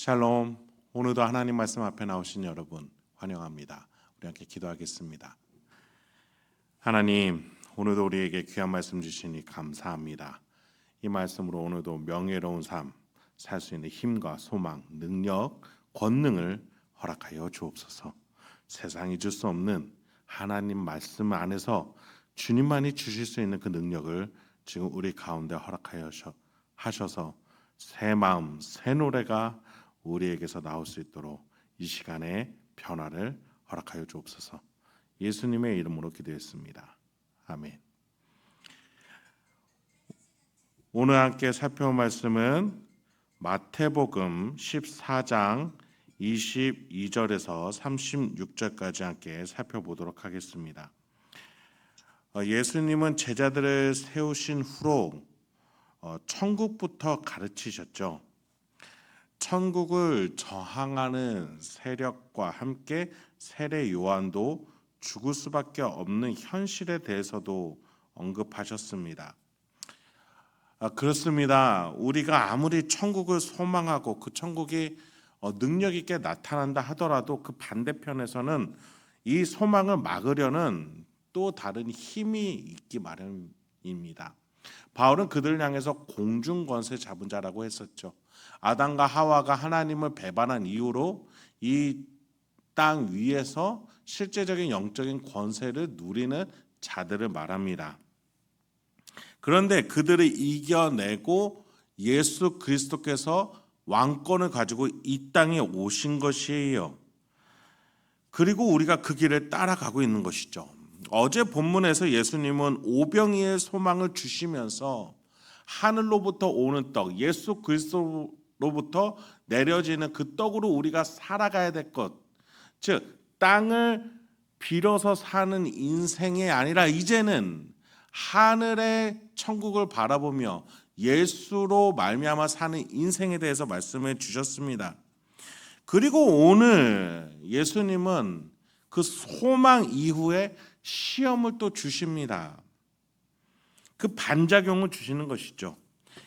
샬롬. 오늘도 하나님 말씀 앞에 나오신 여러분 환영합니다. 우리 함께 기도하겠습니다. 하나님, 오늘도 우리에게 귀한 말씀 주시니 감사합니다. 이 말씀으로 오늘도 명예로운 삶 살 수 있는 힘과 소망, 능력, 권능을 허락하여 주옵소서. 세상이 줄 수 없는 하나님 말씀 안에서 주님만이 주실 수 있는 그 능력을 지금 우리 가운데 허락하여 하셔서 새 마음, 새 노래가 우리에게서 나올 수 있도록 이 시간에 변화를 허락하여 주옵소서. 예수님의 이름으로 기도했습니다. 아멘. 오늘 함께 살펴볼 말씀은 마태복음 14장 22절에서 36절까지 함께 살펴보도록 하겠습니다. 예수님은 제자들을 세우신 후로 천국부터 가르치셨죠. 천국을 저항하는 세력과 함께 세례 요한도 죽을 수밖에 없는 현실에 대해서도 언급하셨습니다. 그렇습니다. 우리가 아무리 천국을 소망하고 그 천국이 능력 있게 나타난다 하더라도 그 반대편에서는 이 소망을 막으려는 또 다른 힘이 있기 마련입니다. 바울은 그들을 향해서 공중권세 잡은 자라고 했었죠. 아담과 하와가 하나님을 배반한 이후로 이 땅 위에서 실제적인 영적인 권세를 누리는 자들을 말합니다. 그런데 그들을 이겨내고 예수 그리스도께서 왕권을 가지고 이 땅에 오신 것이에요. 그리고 우리가 그 길을 따라가고 있는 것이죠. 어제 본문에서 예수님은 오병이의 소망을 주시면서 하늘로부터 오는 떡, 예수 그리스도로부터 내려지는 그 떡으로 우리가 살아가야 될 것, 즉 땅을 빌어서 사는 인생이 아니라 이제는 하늘의 천국을 바라보며 예수로 말미암아 사는 인생에 대해서 말씀해 주셨습니다. 그리고 오늘 예수님은 그 소망 이후에 시험을 또 주십니다. 그 반작용을 주시는 것이죠.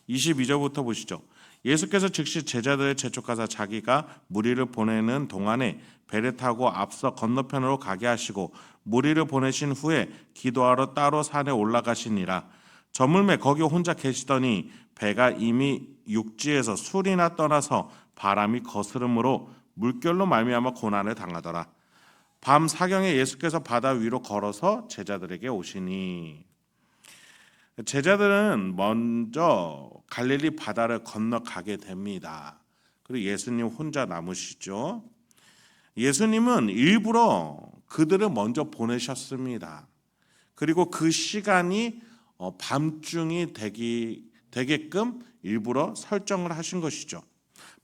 22절부터 보시죠. 예수께서 즉시 제자들을 재촉하사 자기가 무리를 보내는 동안에 배를 타고 앞서 건너편으로 가게 하시고 무리를 보내신 후에 기도하러 따로 산에 올라가시니라. 저물매 거기 혼자 계시더니 배가 이미 육지에서 술이나 떠나서 바람이 거스름으로 물결로 말미암아 고난을 당하더라. 밤 사경에 예수께서 바다 위로 걸어서 제자들에게 오시니, 제자들은 먼저 갈릴리 바다를 건너가게 됩니다. 그리고 예수님 혼자 남으시죠. 예수님은 일부러 그들을 먼저 보내셨습니다. 그리고 그 시간이 밤중이 되게끔 일부러 설정을 하신 것이죠.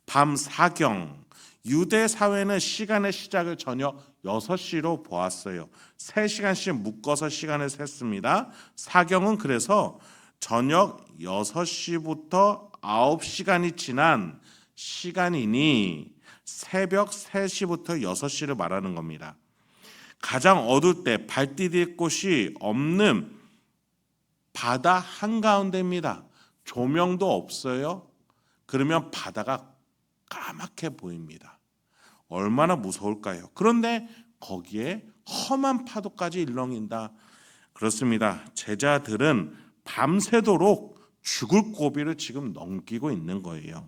밤 사경, 유대 사회는 시간의 시작을 저녁 6시로 보았어요. 3시간씩 묶어서 시간을 셌습니다. 사경은 그래서 저녁 6시부터 9시간이 지난 시간이니 새벽 3시부터 6시를 말하는 겁니다. 가장 어두울 때 발 디딜 곳이 없는 바다 한가운데입니다. 조명도 없어요. 그러면 바다가 까맣게 보입니다. 얼마나 무서울까요? 그런데 거기에 험한 파도까지 일렁인다. 그렇습니다. 제자들은 밤새도록 죽을 고비를 지금 넘기고 있는 거예요.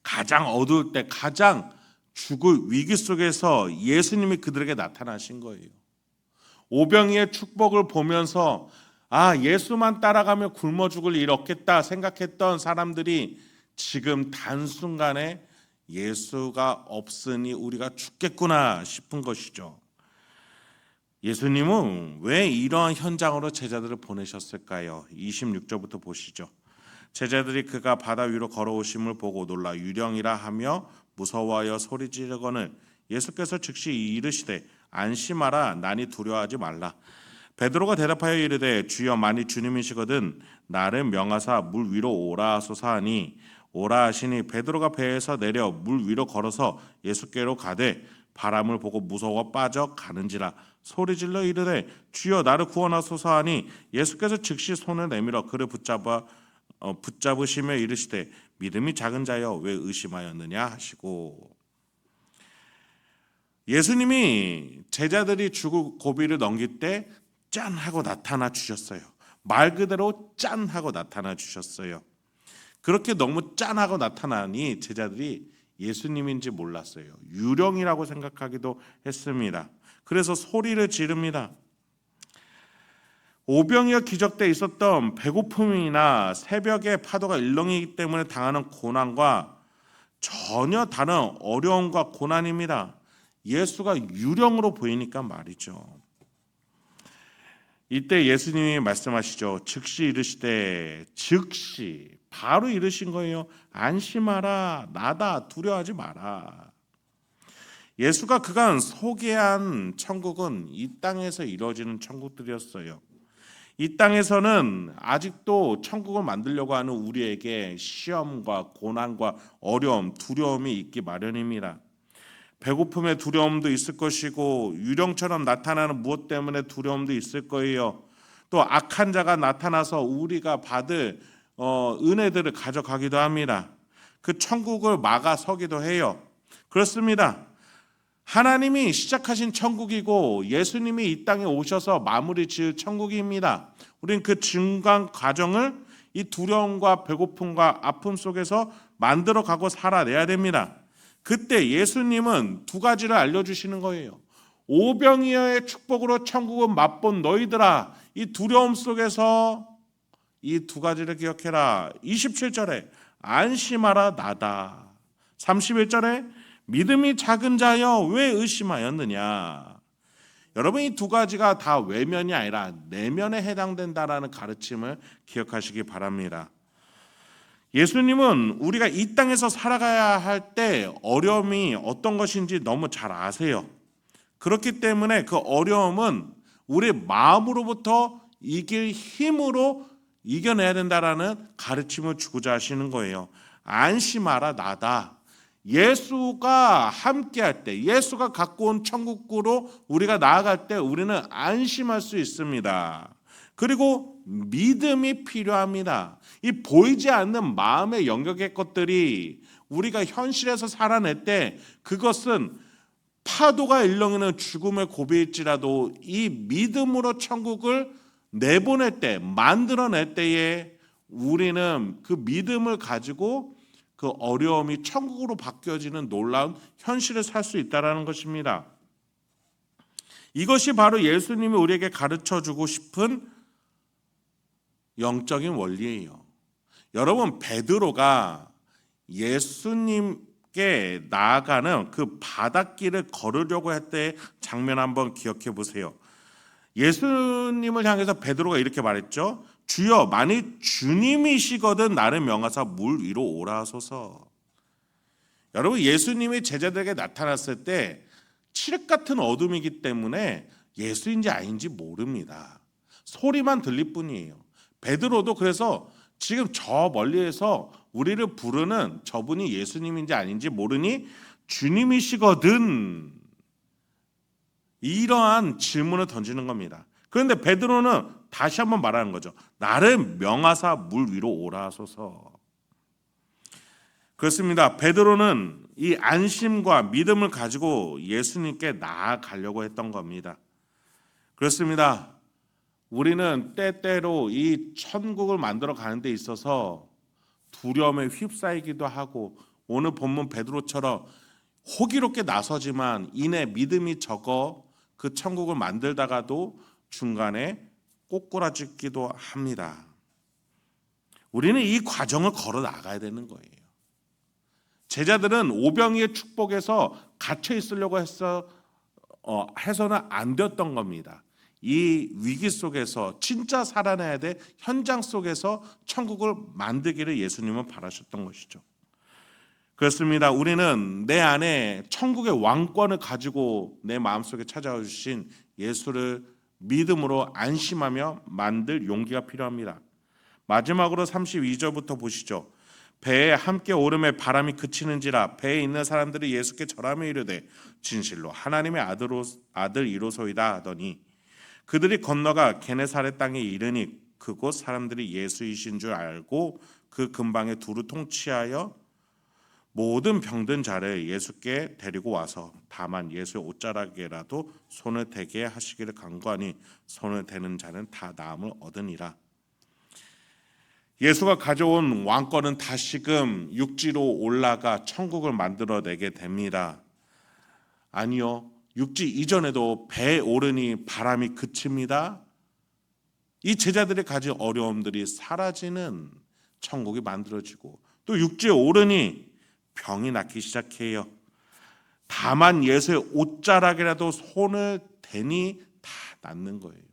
가장 어두울 때, 가장 죽을 위기 속에서 예수님이 그들에게 나타나신 거예요. 오병이의 축복을 보면서 예수만 따라가면 굶어 죽을 일 없겠다 생각했던 사람들이 지금 단순간에 예수가 없으니 우리가 죽겠구나 싶은 것이죠. 예수님은 왜 이러한 현장으로 제자들을 보내셨을까요? 26절부터 보시죠. 제자들이 그가 바다 위로 걸어오심을 보고 놀라 유령이라 하며 무서워하여 소리 지르거늘 예수께서 즉시 이르시되 안심하라, 나니 두려워하지 말라. 베드로가 대답하여 이르되 주여, 만일 주님이시거든 나를 명하사 물 위로 오라 하소서 하니 오라 하시니 베드로가 배에서 내려 물 위로 걸어서 예수께로 가되 바람을 보고 무서워 빠져 가는지라 소리질러 이르되 주여, 나를 구원하소서 하니 예수께서 즉시 손을 내밀어 그를 붙잡아 붙잡으시며 이르시되 믿음이 작은 자여 왜 의심하였느냐 하시고, 예수님이 제자들이 죽을 고비를 넘길 때 짠 하고 나타나 주셨어요. 말 그대로 짠 하고 나타나 주셨어요. 그렇게 너무 짠하고 나타나니 제자들이 예수님인지 몰랐어요. 유령이라고 생각하기도 했습니다. 그래서 소리를 지릅니다. 오병이어 기적 때 있었던 배고픔이나 새벽에 파도가 일렁이기 때문에 당하는 고난과 전혀 다른 어려움과 고난입니다. 예수가 유령으로 보이니까 말이죠. 이때 예수님이 말씀하시죠. 즉시 이르시되, 즉시 바로 이르신 거예요. 안심하라, 나다, 두려워하지 마라. 예수가 그간 소개한 천국은 이 땅에서 이루어지는 천국들이었어요. 이 땅에서는 아직도 천국을 만들려고 하는 우리에게 시험과 고난과 어려움, 두려움이 있기 마련입니다. 배고픔의 두려움도 있을 것이고, 유령처럼 나타나는 무엇 때문에 두려움도 있을 거예요. 또 악한 자가 나타나서 우리가 받을 은혜들을 가져가기도 합니다. 그 천국을 막아서기도 해요. 그렇습니다. 하나님이 시작하신 천국이고 예수님이 이 땅에 오셔서 마무리 지을 천국입니다. 우리는 그 중간 과정을 이 두려움과 배고픔과 아픔 속에서 만들어가고 살아내야 됩니다. 그때 예수님은 두 가지를 알려주시는 거예요. 오병이어의 축복으로 천국을 맛본 너희들아, 이 두려움 속에서 이 두 가지를 기억해라. 27절에 안심하라, 나다. 31절에 믿음이 작은 자여 왜 의심하였느냐. 여러분, 이 두 가지가 다 외면이 아니라 내면에 해당된다라는 가르침을 기억하시기 바랍니다. 예수님은 우리가 이 땅에서 살아가야 할 때 어려움이 어떤 것인지 너무 잘 아세요. 그렇기 때문에 그 어려움은 우리 마음으로부터 이길 힘으로 이겨내야 된다라는 가르침을 주고자 하시는 거예요. 안심하라, 나다. 예수가 함께할 때, 예수가 갖고 온 천국으로 우리가 나아갈 때 우리는 안심할 수 있습니다. 그리고 믿음이 필요합니다. 이 보이지 않는 마음의 영역의 것들이 우리가 현실에서 살아낼 때 그것은 파도가 일렁이는 죽음의 고비일지라도 이 믿음으로 천국을 내보낼 때, 만들어낼 때에 우리는 그 믿음을 가지고 그 어려움이 천국으로 바뀌어지는 놀라운 현실을 살 수 있다는 것입니다. 이것이 바로 예수님이 우리에게 가르쳐주고 싶은 영적인 원리예요. 여러분, 베드로가 예수님께 나아가는 그 바닷길을 걸으려고 할 때의 장면 한번 기억해 보세요. 예수님을 향해서 베드로가 이렇게 말했죠. 주여, 만일 주님이시거든 나를 명하사 물 위로 오라 하소서. 여러분, 예수님이 제자들에게 나타났을 때 칠흑 같은 어둠이기 때문에 예수인지 아닌지 모릅니다. 소리만 들릴 뿐이에요. 베드로도 그래서 지금 저 멀리에서 우리를 부르는 저분이 예수님인지 아닌지 모르니 주님이시거든, 이러한 질문을 던지는 겁니다. 그런데 베드로는 다시 한번 말하는 거죠. 나를 명하사 물 위로 오라 하소서. 그렇습니다. 베드로는 이 안심과 믿음을 가지고 예수님께 나아가려고 했던 겁니다. 그렇습니다. 우리는 때때로 이 천국을 만들어 가는 데 있어서 두려움에 휩싸이기도 하고, 오늘 본문 베드로처럼 호기롭게 나서지만 이내 믿음이 적어 그 천국을 만들다가도 중간에 꼬꾸라지기도 합니다. 우리는 이 과정을 걸어 나가야 되는 거예요. 제자들은 오병이의 축복에서 갇혀 있으려고 해서는 안 됐던 겁니다. 이 위기 속에서 진짜 살아내야 될 현장 속에서 천국을 만들기를 예수님은 바라셨던 것이죠. 그렇습니다. 우리는 내 안에 천국의 왕권을 가지고 내 마음속에 찾아와 주신 예수를 믿음으로 안심하며 만들 용기가 필요합니다. 마지막으로 32절부터 보시죠. 배에 함께 오름에 바람이 그치는지라 배에 있는 사람들이 예수께 절하며 이르되 진실로 하나님의 아들이로소이다 하더니 그들이 건너가 게네사렛 땅에 이르니 그곳 사람들이 예수이신 줄 알고 그 근방에 두루 통치하여 모든 병든 자를 예수께 데리고 와서 다만 예수의 옷자락에라도 손을 대게 하시기를 간구하니 손을 대는 자는 다 나음을 얻으니라. 예수가 가져온 왕권은 다시금 육지로 올라가 천국을 만들어내게 됩니다. 아니요, 육지 이전에도 배에 오르니 바람이 그칩니다. 이 제자들이 가진 어려움들이 사라지는 천국이 만들어지고, 또 육지에 오르니 병이 낫기 시작해요. 다만 예수의 옷자락이라도 손을 대니 다 낫는 거예요.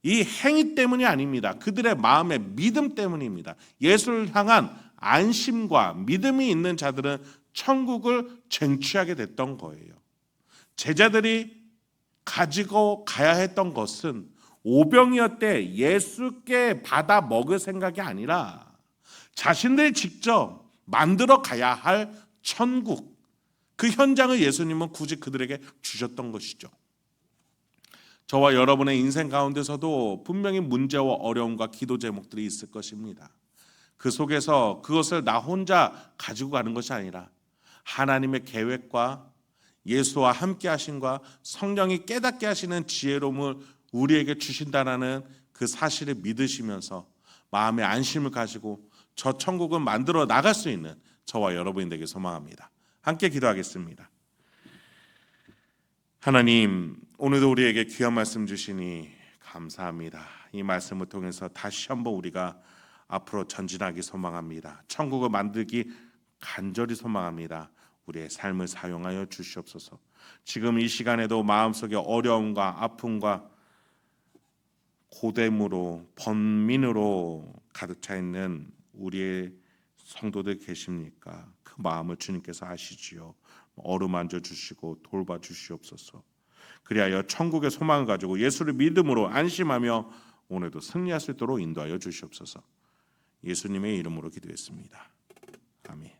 이 행위 때문이 아닙니다. 그들의 마음의 믿음 때문입니다. 예수를 향한 안심과 믿음이 있는 자들은 천국을 쟁취하게 됐던 거예요. 제자들이 가지고 가야 했던 것은 오병이었대 예수께 받아 먹을 생각이 아니라 자신들이 직접 만들어 가야 할 천국, 그 현장을 예수님은 굳이 그들에게 주셨던 것이죠. 저와 여러분의 인생 가운데서도 분명히 문제와 어려움과 기도 제목들이 있을 것입니다. 그 속에서 그것을 나 혼자 가지고 가는 것이 아니라 하나님의 계획과 예수와 함께 하심과 성령이 깨닫게 하시는 지혜로움을 우리에게 주신다는 그 사실을 믿으시면서 마음의 안심을 가지고 저 천국을 만들어 나갈 수 있는 저와 여러분이 되길 소망합니다. 함께 기도하겠습니다. 하나님, 오늘도 우리에게 귀한 말씀 주시니 감사합니다. 이 말씀을 통해서 다시 한번 우리가 앞으로 전진하기 소망합니다. 천국을 만들기 간절히 소망합니다. 우리의 삶을 사용하여 주시옵소서. 지금 이 시간에도 마음속에 어려움과 아픔과 고됨으로 번민으로 가득 차 있는 우리의 성도들 계십니까? 그 마음을 주님께서 아시지요. 어루만져 주시고 돌봐 주시옵소서. 그리하여 천국의 소망을 가지고 예수를 믿음으로 안심하며 오늘도 승리할 수 있도록 인도하여 주시옵소서. 예수님의 이름으로 기도했습니다. 아멘.